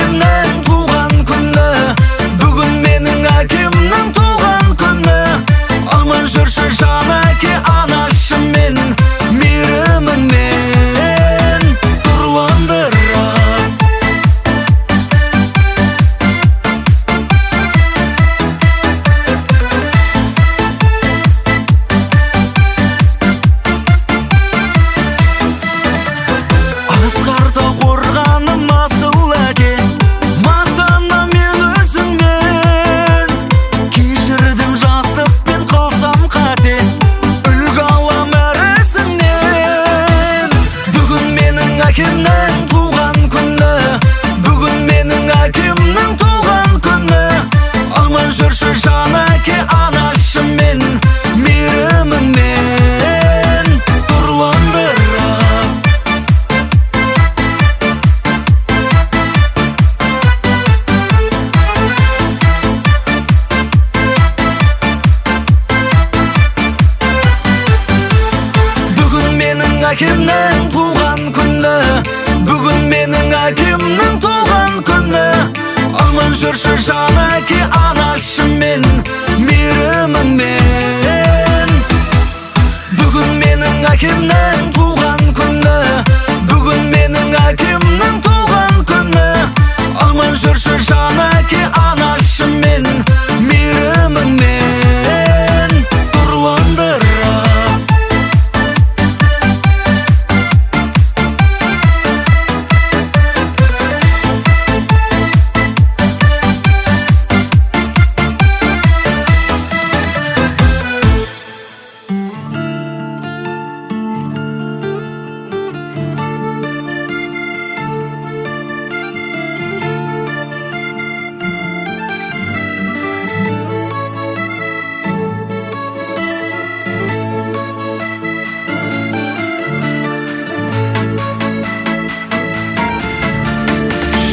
әкемнің туған күні, бүгін менің әкемнің туған күні. Аман жүрші жан әке анашыммен, мейіріміңмен нұрландырып. Асқарда қорғаным асыл әке, мақтанам мен өзіңмен. Кешірдім жастықпен қылсам қате, үлгі алам әр ісіңнен. Бүгін менің әкемнің туған күні, бүгін менің әкемнің туған күні. Аман жүрші жан әке анашыммен, мейіріміңмен нұрландырып. Бүгін менің әкемнің туған күні, бүгін менің әкемнің туған күні. Аман жүрші жан әке анашыммен, мейіріміңмен. Бүгін менің әкемнің туған күні, бүгін менің әкемнің туған күні. Аман жүрші жан әке анашыммен, мейіріміңмен нұрландырып.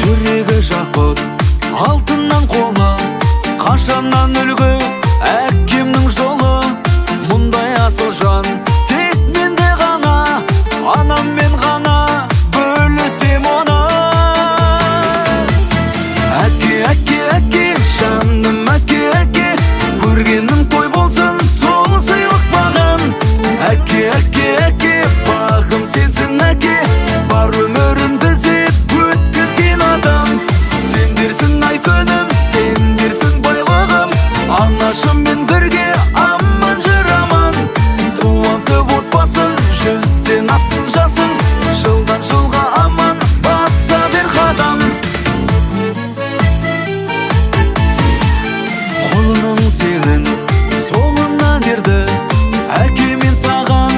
Жүрегі жақұт, алтыннан қолы, қашаннан үлгі әкемнің жолы. Мұндай асыл жан тек менде ғана, анаммен ғана бөлісем оны. Әке, әке, әке, жаным әке, әке, көргенім той болсын, сол сыйлық маған. Әке, әке, әке, бағым сенсің әке, бар өмірін біздеп өткізген адам. Сендерсің ай күнім, сендерсің байлығым, анашыммен бірге аман жүр аман. Қуантып отбасын, жүзден асын жасын, жылдан жылға аман баса бер қадам. Қолының сенің соңынан ерді, әке мен саған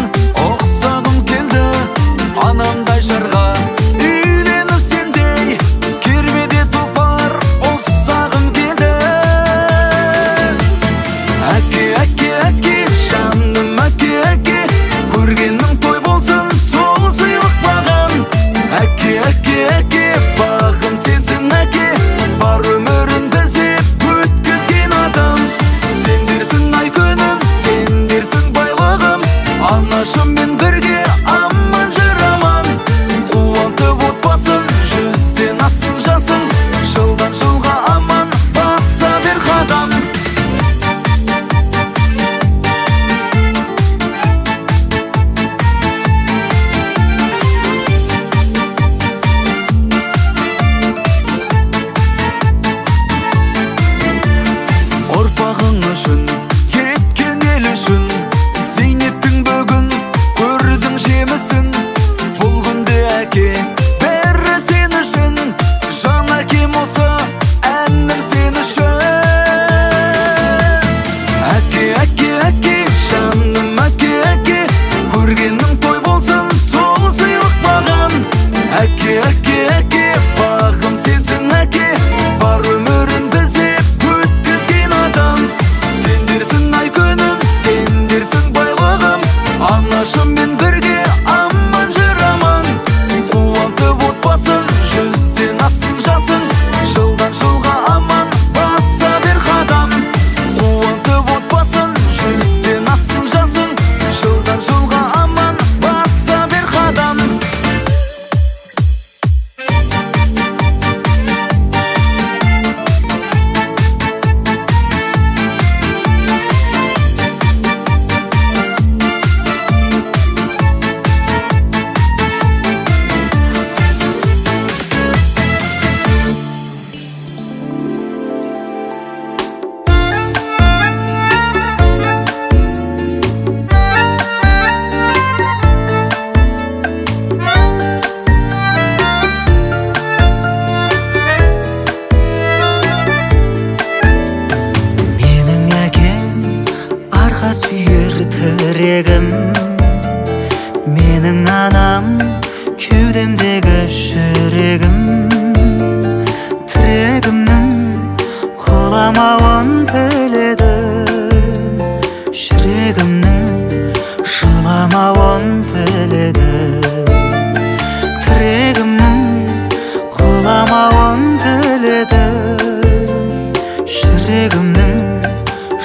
ұқсағым келді. Анамдай жарға үйленіп сендей, кермеде тұлпар ұстағым келді. Әке, әке, әке, жаным әке, әке, көргенім той болсын, сол сыйлық маған. Әке, әке, әке, бағым сенсің әке, бар өмірін біздеп өткізген адам. Сендерсің ай күнім, сендерсің байлығым, анашыммен бірге аман жүр аман. Қуантып отбасын, жүзден асын жасын, жылдан жылға аман баса бер қадам. Ұрпағың үшін, кеткен ел үшін, зейнеттің бүгін көрдің жемісін. Бұл күнде әке бәрі сен үшін, жан әкем осы әнім сен үшін. Әке, әке, әке, жаным әке, әке, көргенім той болсын, сол сыйлық маған. Әке, әке, әке, бағым сенсің әке, бар өмірін біздеп өткізген адам. Сендерсің ай күнім, сендерсің байлығым, анашыммен бірге аман жүр аман. Қуантып отбасын, жүзден асын жасын, тірегім, менің анам, кеудемдегі жүрегім. Тірегімнің құламауын тіледім, жүрегімнің жыламауын тіледім. Тірегімнің құламауын тіледім, жүрегімнің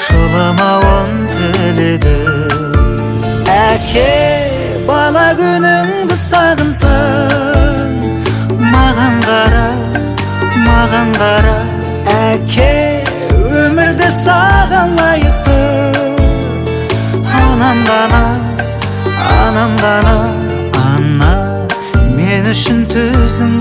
жыламауын тіледім. Әке, бала күніңді сағынсаң, маған қара, маған қара. Әке, өмірде саған лайықты анам ғана, анам ғана. Ана, мен үшін төздің